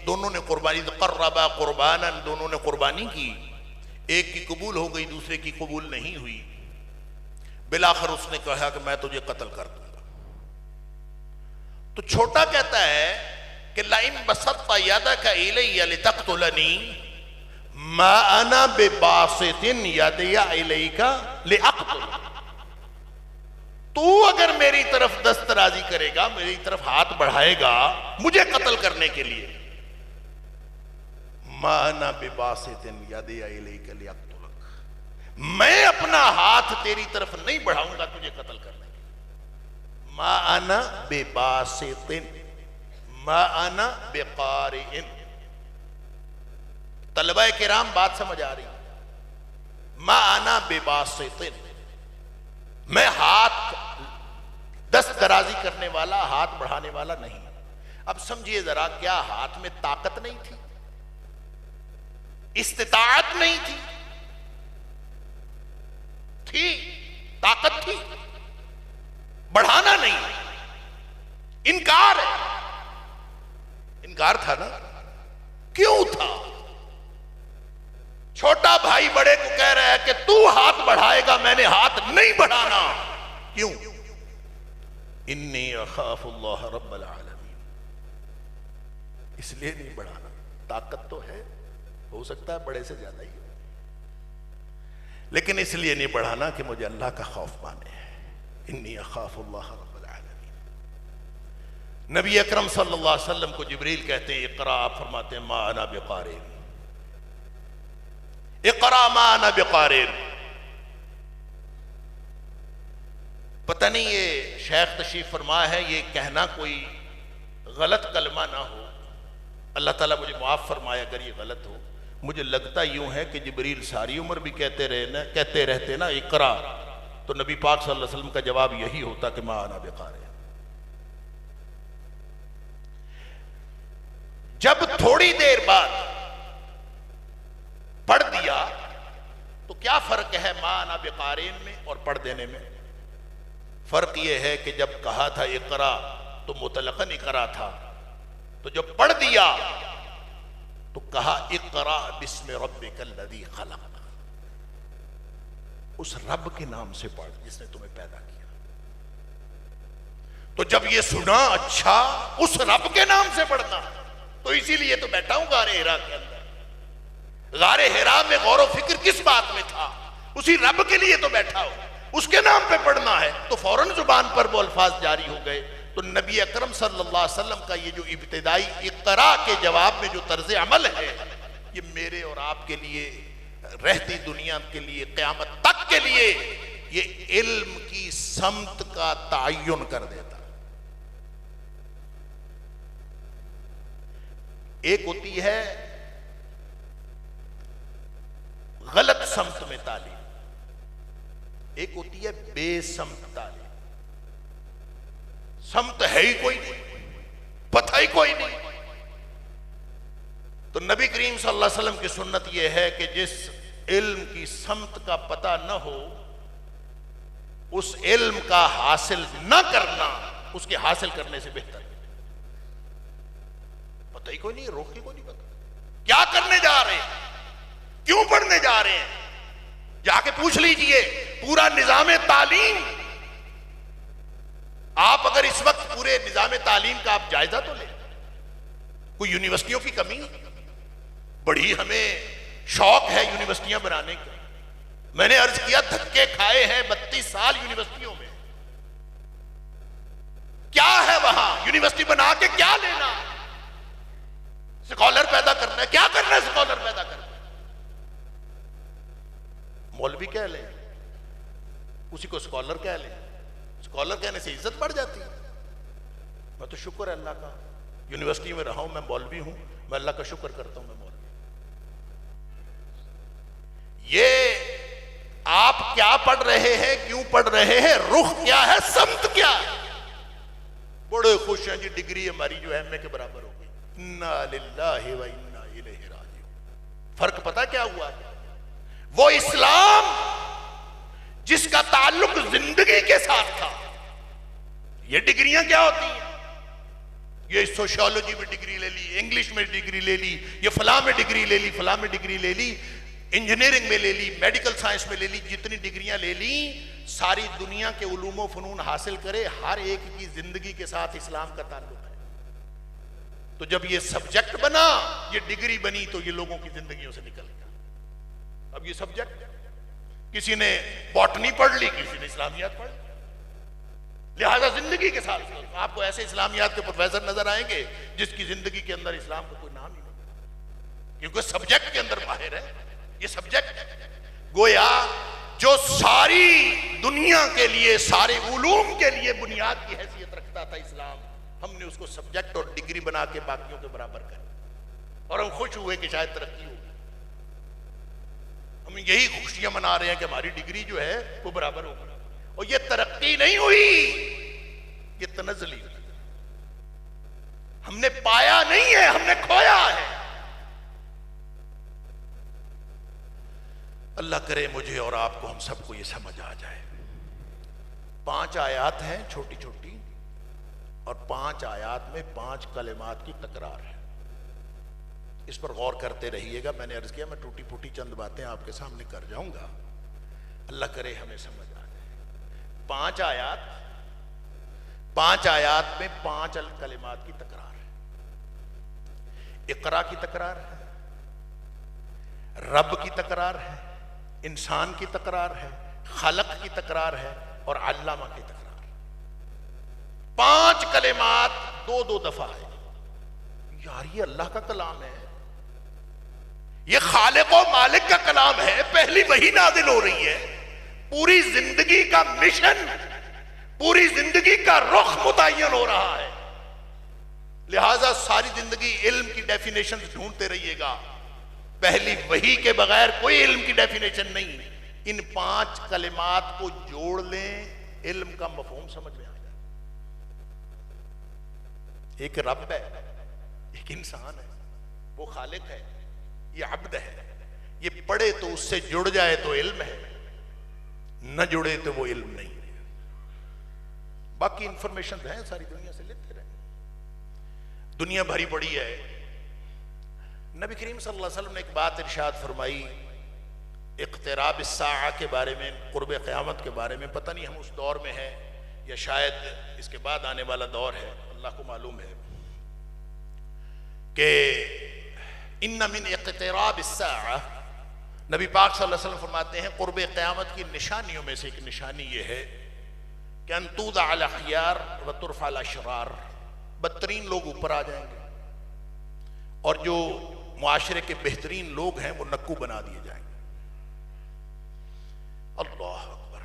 دونوں نے قربانی قربا قربانا، دونوں نے قربانی کی، ایک کی قبول ہو گئی دوسرے کی قبول نہیں ہوئی، بالآخر اس نے کہا کہ میں تجھے قتل کر دوں گا۔ تو چھوٹا کہتا ہے کہ لَإِن بَسَطْتَ يَدَكَ إِلَيَّ لِتَقْتُلَنِي مَا أَنَا بِبَاسِطٍ يَدِيَ إِلَيْكَ لِأَقْتُلَكَ، تو اگر میری طرف دست درازی کرے گا، میری طرف ہاتھ بڑھائے گا مجھے قتل کرنے کے لیے، مَا أَنَا بِبَاسِطٍ يَدِيَ إِلَيْكَ لِأَقْتُلَكَ، میں اپنا ہاتھ تیری طرف نہیں بڑھاؤں گا تجھے قتل کرنے کے لیے۔ مَا أَنَا بِبَاسِطٍ مَا أَنَا بِقَارِئٍ۔ طلبہ کرام بات سمجھ آ رہی، مَا أَنَا بِبَاسِطٍ، میں ہاتھ دست درازی کرنے والا، ہاتھ بڑھانے والا نہیں۔ اب سمجھئے ذرا، کیا ہاتھ میں طاقت نہیں تھی، استطاعت نہیں تھی؟ تھی، طاقت تھی، بڑھانا نہیں، انکار ہے، انکار تھا نا؟ کیوں تھا؟ چھوٹا بھائی بڑے کو کہہ رہا ہے کہ تو ہاتھ بڑھائے گا، میں نے ہاتھ نہیں بڑھانا۔ کیوں؟ انی اخاف اللہ رب العالمین، اس لیے نہیں بڑھانا۔ طاقت تو ہے، ہو سکتا ہے بڑے سے زیادہ ہی ہو، لیکن اس لیے نہیں بڑھانا کہ مجھے اللہ کا خوف مانے۔ انی اخاف اللہ رب العالمین۔ نبی اکرم صلی اللہ علیہ وسلم کو جبریل کہتے ہیں اقرا، آپ فرماتے ہیں ما انا بقارئ، اقرا ما انا بقارئ۔ پتہ نہیں یہ شیخ تشریف فرما ہے، یہ کہنا کوئی غلط کلمہ نہ ہو، اللہ تعالیٰ مجھے معاف فرمائے اگر یہ غلط ہو۔ مجھے لگتا یوں ہے کہ جبریل ساری عمر بھی کہتے رہتے نا اقرا، تو نبی پاک صلی اللہ علیہ وسلم کا جواب یہی ہوتا کہ ما انا بقارئ۔ جب تھوڑی دیر بعد پڑھ دیا تو کیا فرق ہے ما انا بقارئ میں اور پڑھ دینے میں؟ فرق یہ ہے کہ جب کہا تھا اقرا تو مطلقاً اقرا تھا، تو جب پڑھ دیا تو کہا اقرا بسم ربک الذی خلق، اس رب کے نام سے پڑھ جس نے تمہیں پیدا کیا۔ تو جب یہ سنا اچھا اس رب کے نام سے پڑھنا، تو اسی لیے تو بیٹھا ہوں غار حرا کے اندر۔ غار حرا میں غور و فکر کس بات میں تھا؟ اسی رب کے لیے تو بیٹھا ہوں، اس کے نام پہ پڑھنا ہے، تو فوراً زبان پر وہ الفاظ جاری ہو گئے۔ تو نبی اکرم صلی اللہ علیہ وسلم کا یہ جو ابتدائی اقرا کے جواب میں جو طرز عمل ہے، یہ میرے اور آپ کے لیے، رہتی دنیا کے لیے، قیامت تک کے لیے، یہ علم کی سمت کا تعین کر دیتا۔ ایک ہوتی ہے غلط سمت میں تعلیم، ایک ہوتی ہے بے سمت تعلیم۔ سمت ہے ہی کوئی نہیں، پتہ ہی کوئی نہیں۔ تو نبی کریم صلی اللہ علیہ وسلم کی سنت یہ ہے کہ جس علم کی سمت کا پتہ نہ ہو، اس علم کا حاصل نہ کرنا اس کے حاصل کرنے سے بہتر ہے۔ پتہ ہی کوئی نہیں، روک ہی کوئی نہیں پتہ کیا کرنے جا رہے ہیں، کیوں پڑھنے جا رہے ہیں۔ جا کے پوچھ لیجئے پورا نظام تعلیم، آپ اگر اس وقت پورے نظام تعلیم کا آپ جائزہ تو لیں، کوئی یونیورسٹیوں کی کمی، بڑی ہمیں شوق ہے یونیورسٹیاں بنانے کا۔ میں نے عرض کیا دھکے کھائے ہیں 32 سال یونیورسٹیوں میں، کیا ہے وہاں؟ یونیورسٹی بنا کے کیا لینا؟ سکالر پیدا کرنا ہے، کیا کرنا ہے سکالر پیدا کرنا؟ مولوی کہہ لیں، اسی کو سکالر کہہ لیں، سکالر کہنے سے عزت بڑھ جاتی ہے۔ میں تو شکر ہے اللہ کا، یونیورسٹی میں رہا ہوں، میں مولوی ہوں، میں اللہ کا شکر کرتا ہوں میں مولوی۔ یہ آپ کیا پڑھ رہے ہیں، کیوں پڑھ رہے ہیں، رخ کیا ہے، سمت کیا ہے؟ بڑے خوش ہیں جی ڈگری ہماری جو ایم اے کے برابر ہو گئی، انا للہ و انا الیہ راجعون۔ فرق پتہ کیا ہوا؟ وہ اسلام جس کا تعلق زندگی کے ساتھ تھا، یہ ڈگریاں کیا ہوتی ہیں؟ یہ سوشیولوجی میں ڈگری لے لی، انگلش میں ڈگری لے لی، یہ فلاں میں ڈگری لے لی، فلاں میں ڈگری لے لی، انجینئرنگ میں لے لی، میڈیکل سائنس میں لے لی، جتنی ڈگریاں لے لی، ساری دنیا کے علوم و فنون حاصل کرے، ہر ایک کی زندگی کے ساتھ اسلام کا تعلق ہے۔ تو جب یہ سبجیکٹ بنا، یہ ڈگری بنی، تو یہ لوگوں کی زندگیوں سے نکل گیا۔ اب یہ سبجیکٹ کسی نے باٹنی پڑھ لی، کسی نے اسلامیات پڑھ لی، لہذا زندگی کے ساتھ آپ کو ایسے اسلامیات کے پروفیسر نظر آئیں گے جس کی زندگی کے اندر اسلام کا کوئی نام ہی نہیں، کیونکہ سبجیکٹ کے اندر ماہر ہے۔ یہ سبجیکٹ گویا جو ساری دنیا کے لیے، سارے علوم کے لیے بنیاد کی حیثیت رکھتا تھا اسلام، ہم نے اس کو سبجیکٹ اور ڈگری بنا کے باقیوں کے برابر کر، اور ہم خوش ہوئے کہ شاید ترقی ہوگی۔ ہم یہی خوشیاں منا رہے ہیں کہ ہماری ڈگری جو ہے وہ برابر ہوگی، اور یہ ترقی نہیں ہوئی، یہ تنزلی ہوئی۔ ہم نے پایا نہیں ہے، ہم نے کھویا ہے۔ اللہ کرے مجھے اور آپ کو، ہم سب کو یہ سمجھ آ جائے۔ 5 آیات ہیں چھوٹی چھوٹی، اور 5 آیات میں 5 کلمات کی تکرار ہے۔ اس پر غور کرتے رہیے گا۔ میں نے عرض کیا میں ٹوٹی پھوٹی چند باتیں آپ کے سامنے کر جاؤں گا، اللہ کرے ہمیں سمجھ آ جائے۔ 5 آیات میں 5 کلمات کی تکرار ہے۔ اقرا کی تکرار ہے، رب کی تکرار ہے، انسان کی تکرار ہے، خلق کی تکرار ہے، اور علامہ کی تکرار ہے۔ 5 کلمات 2 دفعہ ہے۔ یار یہ اللہ کا کلام ہے، یہ خالق و مالک کا کلام ہے، پہلی وحی نازل ہو رہی ہے، پوری زندگی کا مشن، پوری زندگی کا رخ متعین ہو رہا ہے۔ لہٰذا ساری زندگی علم کی ڈیفینیشن ڈھونڈتے رہیے گا، پہلی وحی کے بغیر کوئی علم کی ڈیفینیشن نہیں۔ ان 5 کلمات کو جوڑ لیں، علم کا مفہوم سمجھ میں آ جائے۔ ایک رب ہے، ایک انسان ہے، وہ خالق ہے، یہ عبد ہے۔ یہ پڑھے تو اس سے جڑ جائے تو علم ہے، نہ جڑے تو وہ علم نہیں ہے۔ باقی انفارمیشن ہے ساری دنیا سے لیتے رہے، دنیا بھری پڑی ہے۔ نبی کریم صلی اللہ علیہ وسلم نے ایک بات ارشاد فرمائی اقتراب الساعہ کے بارے میں، قرب قیامت کے بارے میں۔ پتہ نہیں ہم اس دور میں ہیں یا شاید اس کے بعد آنے والا دور ہے، اللہ کو معلوم ہے، کہ ان من اقتراب الساعہ، نبی پاک صلی اللہ علیہ وسلم فرماتے ہیں قرب قیامت کی نشانیوں میں سے ایک نشانی یہ ہے کہ ان توضع الاخیار وترفع الاشرار، بدترین لوگ اوپر آ جائیں گے، اور جو معاشرے کے بہترین لوگ ہیں وہ نکو بنا دیے جائیں گے۔ اللہ اکبر۔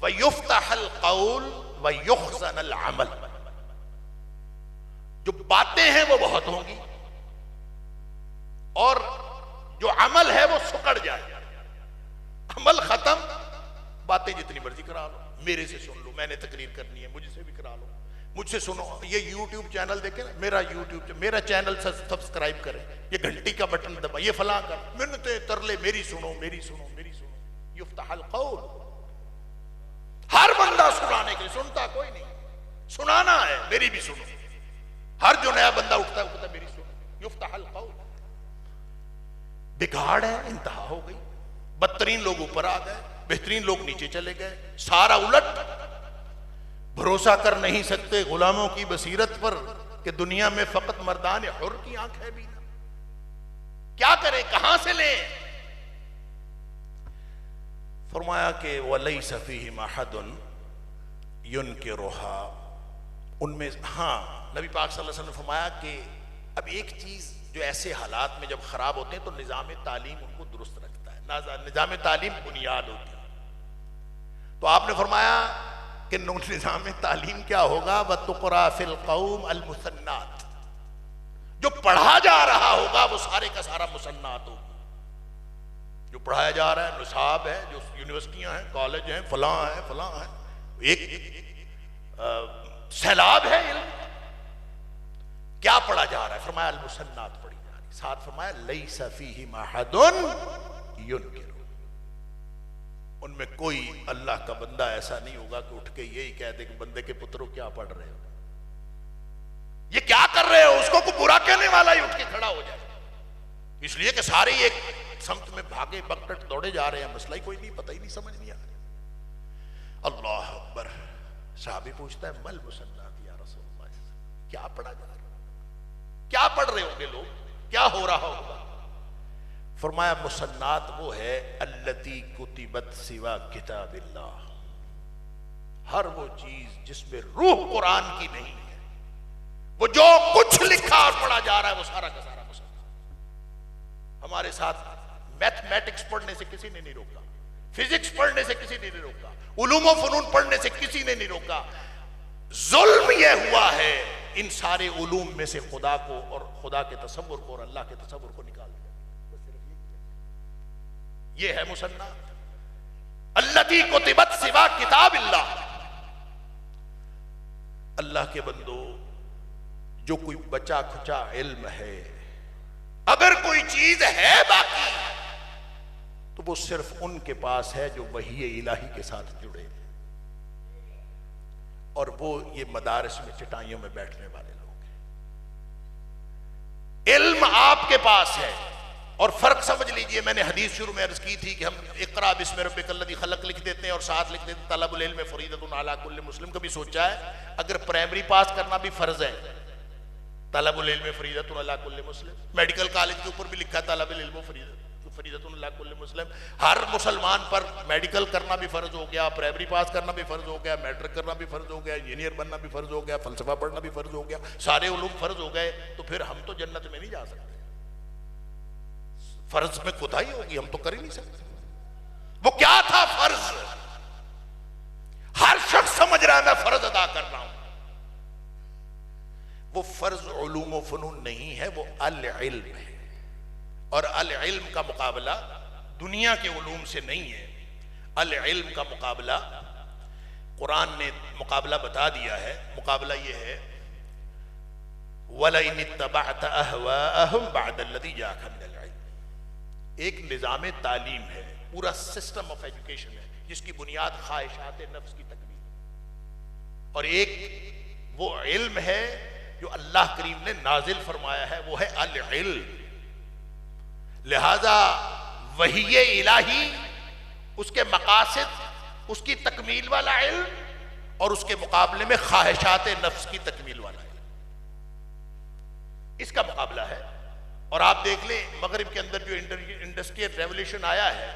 وَيُفْتَحَ الْقَوْلُ وَيُخْزَنَ الْعَمَلُ، جو باتیں ہیں وہ بہت ہوں گی، اور جو عمل ہے وہ سکڑ جائے۔ عمل ختم، باتیں جتنی مرضی کرا لو، میرے سے سن لو، میں نے تقریر کرنی ہے مجھ سے بھی کرا لو، مجھ سے سنو۔ یہ یوٹیوب چینل دیکھیں نا، میرا چینل سبسکرائب کریں، یہ گھنٹی کا بٹن دبا، یہ فلاں کر، منتیں ترلے، میری سنو میری سنو میری سنو۔ یفتح القول، ہر بندہ سنانے کے لیے، سنتا کوئی نہیں، سنانا ہے، میری بھی سنو۔ ہر جو نیا بندہ اٹھتا ہے وہ کہتا ہے میری سنو۔ یفتح القول، بگاڑ ہے، انتہا ہو گئی، بدترین لوگ اوپر آ گئے، بہترین لوگ نیچے چلے گئے، سارا الٹ۔ بھروسہ کر نہیں سکتے غلاموں کی بصیرت پر کہ دنیا میں فقط مردان حر کی آنکھ ہے بھی نہ، کیا کریں، کہاں سے لیں؟ فرمایا کہ وَلَيْسَ فِيهِمْ أَحَدٌ يُنْكِرُهَا، ان میں ہاں نبی پاک صلی اللہ علیہ وسلم نے فرمایا کہ اب ایک چیز جو ایسے حالات میں جب خراب ہوتے ہیں تو نظام تعلیم ان کو درست رکھتا ہے، نظام تعلیم بنیاد ہوتی ہے۔ تو آپ نے فرمایا کہ نظام تعلیم کیا ہوگا؟ وَتُقْرَى فِي الْقَوْمِ الْمُثَنَّاتِ، جو پڑھا جا رہا ہوگا وہ سارے کا سارا مثنات ہوگا، جو پڑھایا جا رہا ہے، نصاب ہے، جو یونیورسٹیاں ہیں، کالج ہیں، فلاں ہیں فلاں ہیں، ایک سیلاب ہے علم۔ کیا پڑھا جا رہا ہے؟ فرمایا المثنات پڑھی جا رہی، ساتھ فرمایا لیس فیہم احد ینکر، ان میں کوئی اللہ کا بندہ ایسا نہیں ہوگا کہ اٹھ کے یہی کہہ دے کہ بندے کے پتروں کیا پڑھ رہے ہو، یہ کیا کر رہے ہو، اس کو کوئی برا کہنے والا ہی اٹھ کے کھڑا ہو جائے، اس لیے کہ سارے ہی ایک سمت میں بھاگے بکٹٹ دوڑے جا رہے ہیں، مسئلہ ہی کوئی نہیں، پتہ ہی نہیں، سمجھ نہیں آ رہا۔ اللہ اکبر۔ صحابی پوچھتا ہے مل مسنات یا رسول اللہ، کیا پڑھا جا رہا، کیا پڑھ رہے ہوں گے لوگ، کیا ہو رہا ہوگا؟ فرمایا مسنات وہ ہے التی کتبت سوا کتاب اللہ، ہر وہ چیز جس میں روح قرآن کی نہیں ہے، وہ جو کچھ لکھا اور پڑھا جا رہا ہے وہ سارا کا سارا مسنات۔ ہمارے ساتھ میتھمیٹکس پڑھنے سے کسی نے نہیں روکا، فزکس پڑھنے سے کسی نے نہیں روکا، علوم و فنون پڑھنے سے کسی نے نہیں روکا۔ ظلم یہ ہوا ہے ان سارے علوم میں سے خدا کو اور خدا کے تصور کو اور اللہ کے تصور کو نکال دیا، یہ ہے مسنات التی کتبت سوا کتاب اللہ۔ اللہ کے بندو، جو کوئی بچا کھچا علم ہے، اگر کوئی چیز ہے باقی تو وہ صرف ان کے پاس ہے جو وحی الہی کے ساتھ جڑے ہیں، اور وہ یہ مدارس میں چٹائیوں میں بیٹھنے والے لوگ ہیں۔ علم آپ کے پاس ہے، اور فرق سمجھ لیجئے، میں نے حدیث شروع میں عرض کی تھی کہ ہم اقرا بسم ربک الذی خلق لکھ دیتے ہیں اور ساتھ لکھ دیتے ہیں طلب العلم فریضۃ علی کل مسلم۔ کبھی سوچا ہے اگر پرائمری پاس کرنا بھی فرض ہے، طلب العلم فریضۃ علی کل مسلم، میڈیکل کالج کے اوپر بھی لکھا ہے طلب العلم فریضۃ علی کل مسلم، ہر مسلمان پر میڈیکل کرنا بھی فرض ہو گیا، پرائمری پاس کرنا بھی فرض ہو گیا، میٹرک کرنا بھی فرض ہو گیا، انجینئر بننا بھی فرض ہو گیا، فلسفہ پڑھنا بھی فرض ہو گیا، سارے علوم فرض ہو گئے، تو پھر ہم تو جنت میں نہیں جا سکتے، فرض میں کوتاہی ہوگی، ہم تو کر ہی نہیں سکتے۔ وہ کیا تھا فرض؟ ہر شخص سمجھ رہا ہے میں فرض ادا کر رہا ہوں، وہ فرض علوم و فنون نہیں ہے، وہ العلم ہے، اور العلم کا مقابلہ دنیا کے علوم سے نہیں ہے۔ العلم کا مقابلہ قرآن نے مقابلہ بتا دیا ہے، مقابلہ یہ ہے وَلَئِنِ اتَّبَعْتَ أَهْوَاءَهُمْ بَعْدَ الَّذِي جَاءَكَ مِنَ الْعِلْمِ۔ ایک نظام تعلیم ہے، پورا سسٹم آف ایجوکیشن ہے جس کی بنیاد خواہشات نفس کی تکمیل، اور ایک وہ علم ہے جو اللہ کریم نے نازل فرمایا ہے، وہ ہے العلم۔ لہذا وحی الہی، اس کے مقاصد، اس کی تکمیل والا علم، اور اس کے مقابلے میں خواہشات نفس کی تکمیل والا علم، اس کا مقابلہ ہے۔ اور آپ دیکھ لیں مغرب کے اندر جو انڈسٹریل ریولوشن آیا ہے،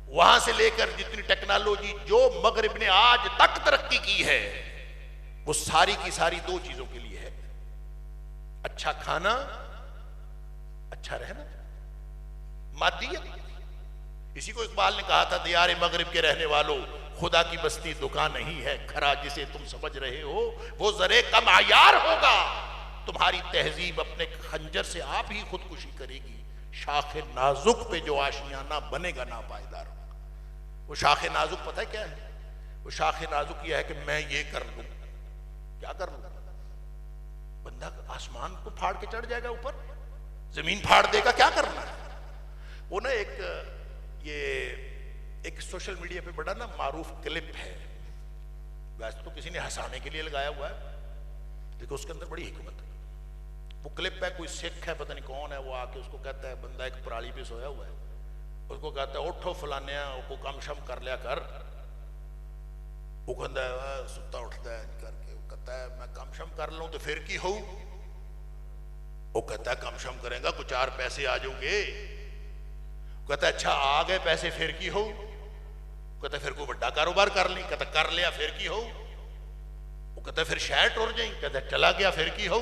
وہاں سے لے کر جتنی ٹیکنالوجی جو مغرب نے آج تک ترقی کی ہے، وہ ساری کی ساری دو چیزوں کے لیے ہے، اچھا کھانا، اچھا رہنا، مادیت۔ اسی کو اقبال نے کہا تھا دیار مغرب کے رہنے والوں، خدا کی بستی دکان نہیں ہے، کھرا جسے تم سمجھ رہے ہو وہ ذرے کم عیار ہوگا، تمہاری تہذیب اپنے خنجر سے آپ ہی خودکشی کرے گی، شاخ نازک پہ جو آشیانہ بنے گا ناپائیدار ہوگا۔ وہ شاخ نازک پتہ ہے کیا ہے؟ وہ شاخ نازک یہ ہے کہ میں یہ کر لوں، کیا کر لوں؟ بندہ آسمان کو پھاڑ کے چڑھ جائے گا اوپر، زمین پھاڑ دے گا، کیا کرنا ہے؟ وہ نا ایک سوشل میڈیا پہ بڑا نا معروف کلپ ہے، ویسے تو کسی نے ہنسانے کے لیے لگایا ہوا ہے، دیکھو اس کے اندر بڑی حکمت ہے۔ وہ کلپ ہے، کوئی سکھ ہے پتہ نہیں کون ہے، وہ آ کے اس کو کہتا ہے، بندہ ایک پرالی پہ سویا ہوا ہے، اس کو کہتا ہے اٹھو فلانیا کو کم شم کر لیا کر، وہ کہتا ہے ستا اٹھتا ہے کر کے، وہ کہتا ہے میں کم شم کر لوں تو پھر کی ہو؟ وہ کہتا ہے کم شم کریں گا کچھ 4 پیسے آ جاؤں گے۔ کہتا ہے اچھا آ گئے پیسے پھر کی ہو؟ کہتا ہے پھر کوئی بڑا کاروبار کر لی، کہتا ہے کر لیا پھر کی ہو؟ وہ کہتا ہے پھر شہر ٹر جائیں، کہتا ہے چلا گیا پھر کی ہو؟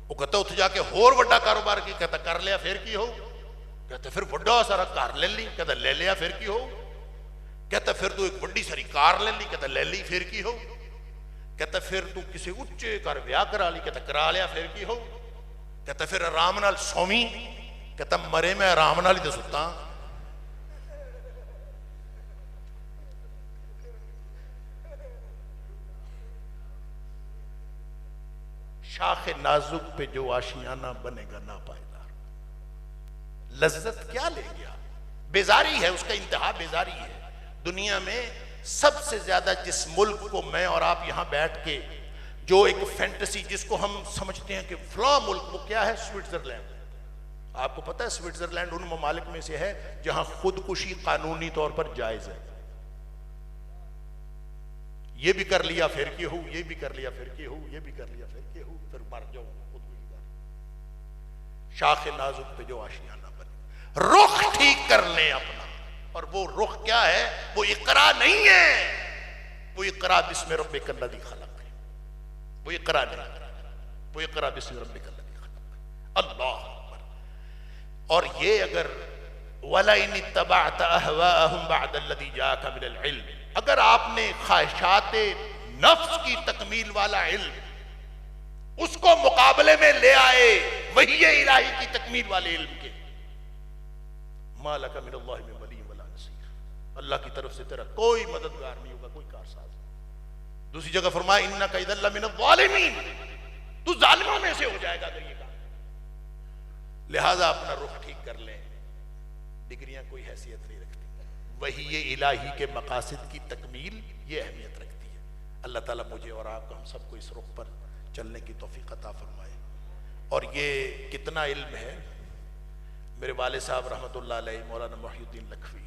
وہ کہتا ہے اتھ جا کے ہور بڑا کاروبار کی، کہتا ہے کر لیا پھر کی ہو؟ کہتا ہے پھر بڑا سارا کار لے لی، کہتا ہے لے لیا پھر کی ہو؟ کہتا ہے پھر تو ایک بڑی ساری کار لے لی، کہتا ہے لے لی پھر کی ہو؟ کہتا ہے پھر تو کسی اچے کر ویاہ کرا لی، کہتا ہے کرا لیا پھر کی ہو؟ کہتا ہے پھر آرام نال سومی، کہتا ہے مرے میں آرام نال ہی تو ستا۔ شاخ نازک پہ جو آشیانہ بنے گا ناپائیدار، لذت کیا لے گیا؟ بیزاری ہے، اس کا انتہا بیزاری ہے۔ دنیا میں سب سے زیادہ جس ملک کو میں اور آپ یہاں بیٹھ کے جو ایک فینٹسی جس کو ہم سمجھتے ہیں کہ فلاں ملک، وہ کیا ہے؟ سوئٹزرلینڈ۔ آپ کو پتہ ہے سوئٹزرلینڈ ان ممالک میں سے ہے جہاں خودکشی قانونی طور پر جائز ہے۔ یہ بھی کر لیا پھر کے ہو، یہ بھی کر لیا پھر کے ہو، یہ بھی کر لیا پھر کے ہو، پھر مر جاؤ خودکشی کر۔ شاخ نازک پہ جو آشیانہ بنے، رخ ٹھیک کر لیں اپنا۔ اور وہ رخ کیا ہے؟ وہ اقرا نہیں ہے، وہ اقرا بسم ربک الذی خلق ہے۔ وہ اقرا نہیں، وہ اقرا بسم ربک الذی خلق ہے۔ اللہ اکبر۔ اور یہ اگر وَلَئِنِ اتَّبَعْتَ أَهْوَاءَهُمْ بَعْدَ الَّذِي جَاءَكَ مِنَ الْعِلْمِ، اگر آپ نے خواہشات نفس کی تکمیل والا علم اس کو مقابلے میں لے آئے وحی الہی کی تکمیل والے علم کے، مَا لَكَ مِنَ اللَّهِ مِن وَلِيٍّ وَلَا نَصِيرٍ، اللہ کی طرف سے تیرا کوئی مددگار نہیں ہوگا، کوئی کارساز۔ دوسری جگہ فرمایا اِنَّكَ إِذًا لَّمِنَ الظَّالِمِينَ، تو ظالموں میں سے ہو جائے گا اگر یہ کام۔ لہذا اپنا رخ ٹھیک کر لیں، ڈگریاں کوئی حیثیت نہیں رکھتی، وحی الہی کے مقاصد کی تکمیل یہ اہمیت رکھتی ہے۔ اللہ تعالیٰ مجھے اور آپ کو، ہم سب کو اس رخ پر چلنے کی توفیق عطا فرمائے۔ اور یہ کتنا علم ہے، میرے والد صاحب رحمۃ اللہ علیہ مولانا محی الدین لکھوی،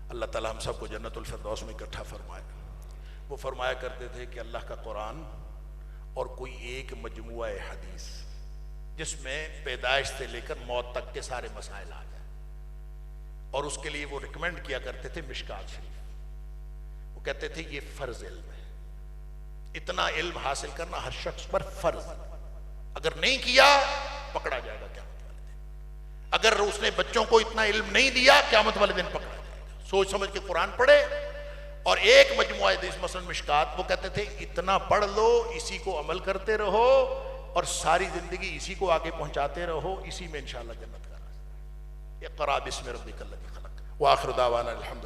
اللہ تعالیٰ ہم سب کو جنت الفردوس میں اکٹھا فرمائے، وہ فرمایا کرتے تھے کہ اللہ کا قرآن اور کوئی ایک مجموعہ حدیث جس میں پیدائش سے لے کر موت تک کے سارے مسائل آ جائیں، اور اس کے لیے وہ ریکمینڈ کیا کرتے تھے مشکات شریف۔ وہ کہتے تھے یہ فرض علم ہے، اتنا علم حاصل کرنا ہر شخص پر فرض، اگر نہیں کیا پکڑا جائے گا قیامت والے دن۔ اگر اس نے بچوں کو اتنا علم نہیں دیا قیامت والے دن پکڑا جائے گا۔ سوچ سمجھ کے قرآن پڑھے، اور ایک مجموعہ حدیث مثلا مشکات، وہ کہتے تھے اتنا پڑھ لو، اسی کو عمل کرتے رہو، اور ساری زندگی اسی کو آگے پہنچاتے رہو، اسی میں انشاءاللہ جنت کا راستہ ہے۔ اقرأ بسم ربک الذی خلق۔ وآخر دعوانا الحمد